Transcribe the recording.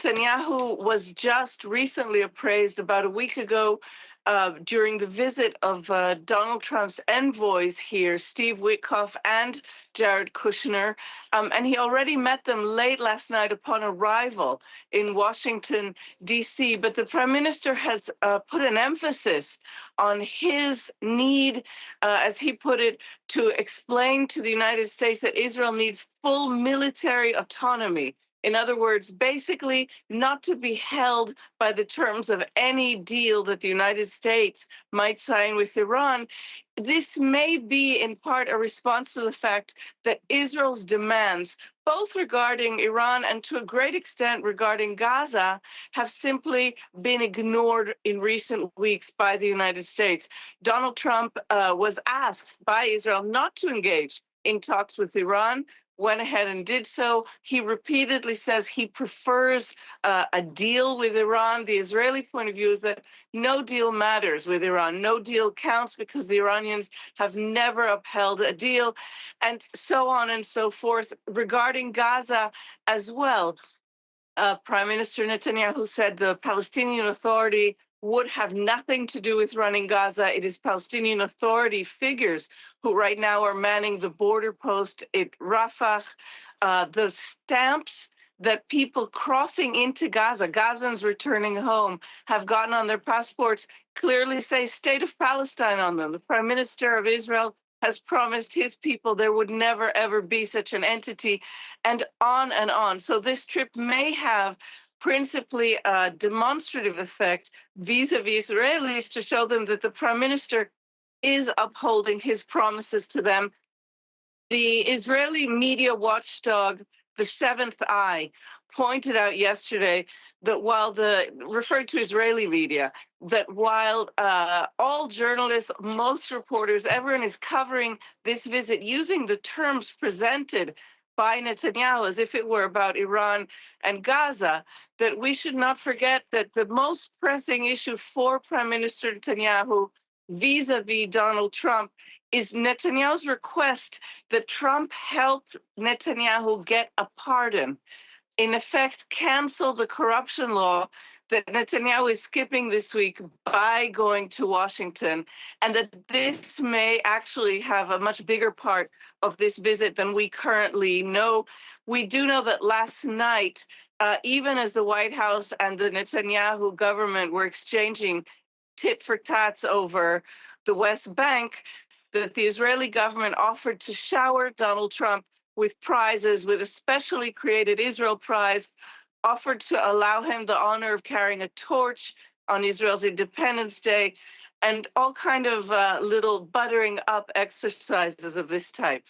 Netanyahu was just recently appraised about a week ago during the visit of Donald Trump's envoys here, Steve Witkoff and Jared Kushner. And he already met them late last night upon arrival in Washington, D.C. But the prime minister has put an emphasis on his need, as he put it, to explain to the United States that Israel needs full military autonomy. In other words, basically not to be held by the terms of any deal that the United States might sign with Iran. This may be in part a response to the fact that Israel's demands, both regarding Iran and to a great extent regarding Gaza, have simply been ignored in recent weeks by the United States. Donald Trump was asked by Israel not to engage in talks with Iran, went ahead and did so. He repeatedly says he prefers a deal with Iran. The Israeli point of view is that no deal matters with Iran. No deal counts because the Iranians have never upheld a deal, and so on and so forth. Regarding Gaza as well, Prime Minister Netanyahu said the Palestinian Authority would have nothing to do with running Gaza. It is Palestinian Authority figures who right now are manning the border post at Rafah. The stamps that people crossing into Gaza, Gazans returning home, have gotten on their passports clearly say State of Palestine on them. The Prime Minister of Israel has promised his people there would never, ever be such an entity, and on and on. So this trip may have principally a demonstrative effect vis-a-vis Israelis to show them that the prime minister is upholding his promises to them. The Israeli media watchdog, the Seventh Eye, pointed out yesterday that referred to Israeli media, that while all journalists, most reporters, everyone is covering this visit using the terms presented by Netanyahu as if it were about Iran and Gaza, that we should not forget that the most pressing issue for Prime Minister Netanyahu vis-a-vis Donald Trump is Netanyahu's request that Trump help Netanyahu get a pardon, in effect, cancel the corruption law that Netanyahu is skipping this week by going to Washington, and that this may actually have a much bigger part of this visit than we currently know. We do know that last night, even as the White House and the Netanyahu government were exchanging tit for tats over the West Bank, that the Israeli government offered to shower Donald Trump with prizes, with a specially created Israel Prize, offered to allow him the honor of carrying a torch on Israel's Independence Day, and all kind of little buttering up exercises of this type.